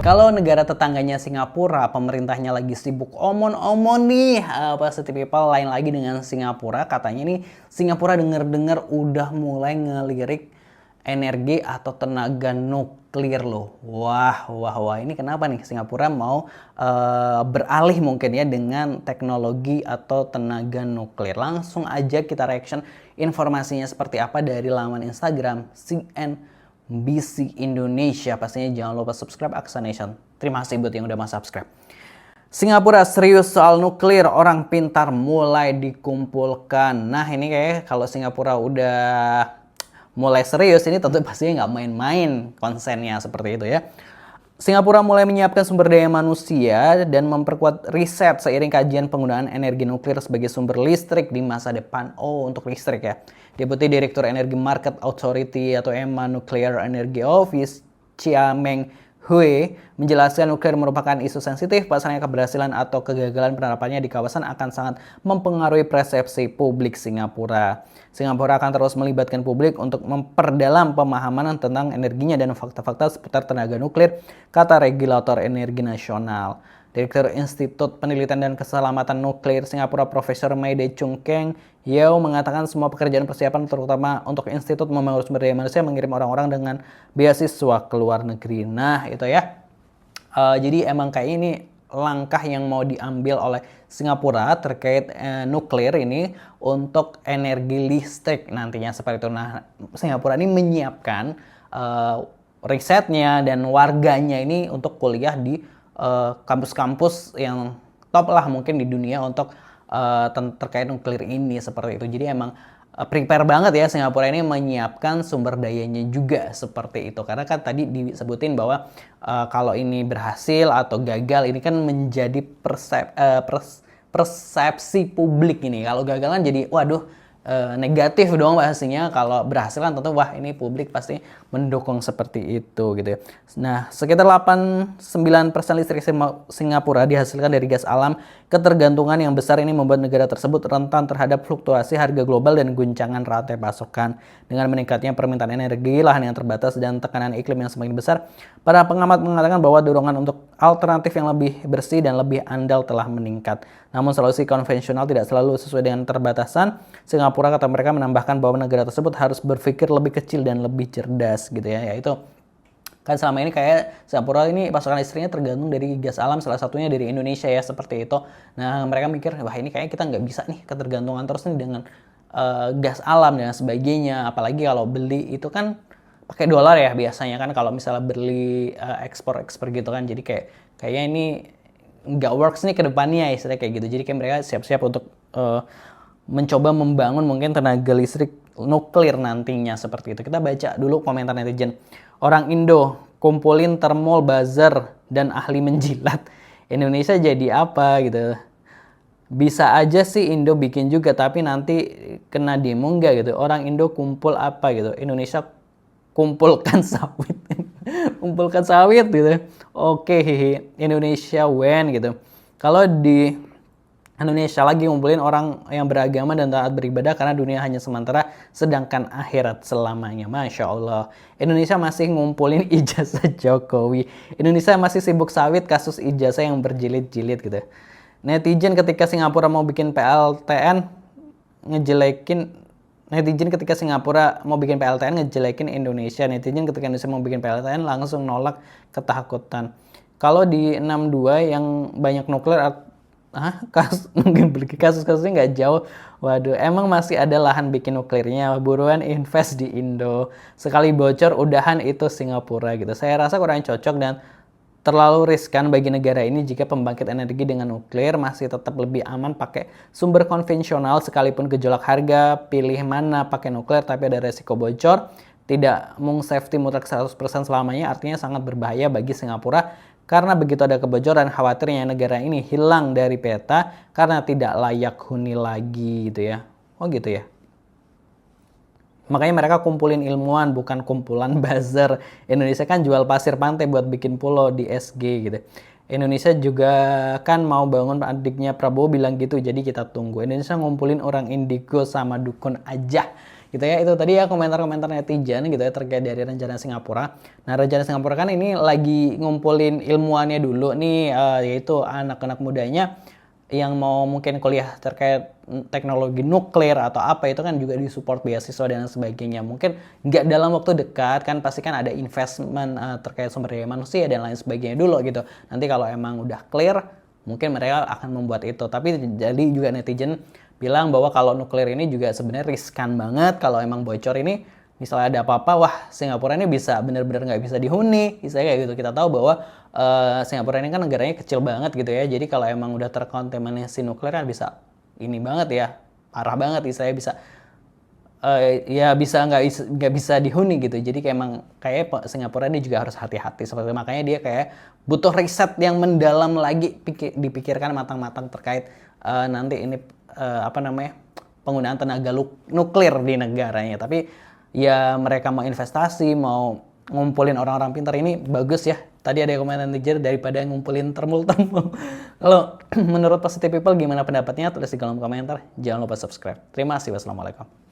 Kalau negara tetangganya Singapura, pemerintahnya lagi sibuk omon-omon nih, positive people lain lagi dengan Singapura. Katanya nih Singapura denger-dengar udah mulai ngelirik energi atau tenaga nuklir loh. Wah, wah, wah. Ini kenapa nih Singapura mau beralih mungkin ya dengan teknologi atau tenaga nuklir. Langsung aja kita reaction informasinya seperti apa dari laman Instagram CNBC Indonesia. Pastinya jangan lupa subscribe Aksa Nation. Terima kasih buat yang udah mau subscribe. Singapura serius soal nuklir, orang pintar mulai dikumpulkan. Nah ini kayak kalau Singapura udah mulai serius, ini tentu pastinya nggak main-main konsennya seperti itu ya. Singapura mulai menyiapkan sumber daya manusia dan memperkuat riset seiring kajian penggunaan energi nuklir sebagai sumber listrik di masa depan. Oh, untuk listrik ya. Deputi Direktur Energi Market Authority atau EMA Nuclear Energy Office, Chia Meng Hui, menjelaskan nuklir merupakan isu sensitif, pasalnya keberhasilan atau kegagalan penerapannya di kawasan akan sangat mempengaruhi persepsi publik Singapura. Singapura akan terus melibatkan publik untuk memperdalam pemahaman tentang energinya dan fakta-fakta seputar tenaga nuklir, kata regulator energi nasional. Direktur Institut Penelitian dan Keselamatan Nuklir Singapura Profesor Maide Chung Keng Yeo mengatakan semua pekerjaan persiapan terutama untuk institut membangun sumber daya manusia mengirim orang-orang dengan beasiswa ke luar negeri. Nah itu ya. Jadi emang kayak ini langkah yang mau diambil oleh Singapura terkait nuklir ini untuk energi listrik nantinya seperti itu. Nah Singapura ini menyiapkan risetnya dan warganya ini untuk kuliah di kampus-kampus yang top lah mungkin di dunia untuk terkait nuklir ini seperti itu. Jadi emang prepare banget ya Singapura ini menyiapkan sumber dayanya juga seperti itu. Karena kan tadi disebutin bahwa kalau ini berhasil atau gagal ini kan menjadi persepsi publik ini. Kalau gagal kan jadi waduh negatif dong pastinya. Kalau berhasil kan tentu wah ini publik pasti mendukung seperti itu gitu ya. Nah sekitar 89% listrik Singapura dihasilkan dari gas alam. Ketergantungan yang besar ini membuat negara tersebut rentan terhadap fluktuasi harga global dan guncangan rantai pasokan. Dengan meningkatnya permintaan energi, lahan yang terbatas, dan tekanan iklim yang semakin besar, para pengamat mengatakan bahwa dorongan untuk alternatif yang lebih bersih dan lebih andal telah meningkat. Namun solusi konvensional tidak selalu sesuai dengan terbatasan. Singapura kata mereka menambahkan bahwa negara tersebut harus berpikir lebih kecil dan lebih cerdas gitu ya. Yaitu kan selama ini kayak Singapura ini pasokan listriknya tergantung dari gas alam, salah satunya dari Indonesia ya seperti itu. Nah mereka mikir wah ini kayaknya kita nggak bisa nih ketergantungan terus nih dengan gas alam dan sebagainya. Apalagi kalau beli itu kan pakai dolar ya biasanya kan kalau misalnya beli ekspor gitu kan. Jadi kayaknya ini nggak works nih ke depannya istilahnya kayak gitu. Jadi kayak mereka siap-siap untuk mencoba membangun mungkin tenaga listrik nuklir nantinya seperti itu. Kita baca dulu komentar netizen. Orang Indo kumpulin thermal buzzer dan ahli menjilat. Indonesia jadi apa gitu. Bisa aja sih Indo bikin juga tapi nanti kena demo enggak gitu. Orang Indo kumpul apa gitu. Indonesia kumpulkan sawit. Kumpulkan sawit gitu. Oke, Indonesia when gitu. Kalau di Indonesia lagi ngumpulin orang yang beragama dan taat beribadah karena dunia hanya sementara sedangkan akhirat selamanya. Masya Allah. Indonesia masih ngumpulin ijazah Jokowi. Indonesia masih sibuk sawit kasus ijazah yang berjilid-jilid gitu. Netizen ketika Singapura mau bikin PLTN ngejelekin Indonesia. Netizen ketika Indonesia mau bikin PLTN langsung nolak ketakutan. Kalau di 62 yang banyak nuklir kasus-kasusnya nggak jauh. Waduh, emang masih ada lahan bikin nuklirnya. Buruan invest di Indo. Sekali bocor, udahan itu Singapura gitu. Saya rasa kurang cocok dan terlalu riskan bagi negara ini jika pembangkit energi dengan nuklir masih tetap lebih aman pakai sumber konvensional sekalipun gejolak harga. Pilih mana pakai nuklir tapi ada resiko bocor. Tidak safety mutlak 100% selamanya, artinya sangat berbahaya bagi Singapura. Karena begitu ada kebocoran, khawatirnya negara ini hilang dari peta karena tidak layak huni lagi gitu ya. Oh gitu ya. Makanya mereka kumpulin ilmuwan bukan kumpulan buzzer. Indonesia kan jual pasir pantai buat bikin pulau di SG gitu. Indonesia juga kan mau bangun, adiknya Prabowo bilang gitu, jadi kita tunggu. Indonesia ngumpulin orang indigo sama dukun aja. gitu ya. Itu tadi ya komentar-komentar netizen gitu ya terkait dari rencana Singapura. Nah, rencana Singapura kan ini lagi ngumpulin ilmuannya dulu nih, yaitu anak-anak mudanya yang mau mungkin kuliah terkait teknologi nuklir atau apa, itu kan juga disupport beasiswa dan sebagainya. Mungkin nggak dalam waktu dekat kan, pasti kan ada investment terkait sumber daya manusia dan lain sebagainya dulu gitu. Nanti kalau emang udah clear, mungkin mereka akan membuat itu. Tapi jadi juga netizen bilang bahwa kalau nuklir ini juga sebenarnya riskan banget. Kalau emang bocor ini, misalnya ada apa-apa, wah Singapura ini bisa benar-benar nggak bisa dihuni. Misalnya kayak gitu. Kita tahu bahwa Singapura ini kan negaranya kecil banget gitu ya. Jadi kalau emang udah terkontaminasi nuklir kan bisa ini banget ya, parah banget. Saya bisa ya bisa nggak bisa dihuni gitu. Jadi kayak emang kayak Singapura ini juga harus hati-hati seperti, makanya dia kayak butuh riset yang mendalam lagi, dipikirkan matang-matang terkait nanti ini apa namanya, penggunaan tenaga nuklir di negaranya. Tapi ya mereka mau investasi, mau ngumpulin orang-orang pintar, ini bagus ya. Tadi ada komentar netizen daripada ngumpulin termul-termul. Kalau menurut Positive People gimana pendapatnya? Tulis di kolom komentar. Jangan lupa subscribe. Terima kasih. Wassalamualaikum.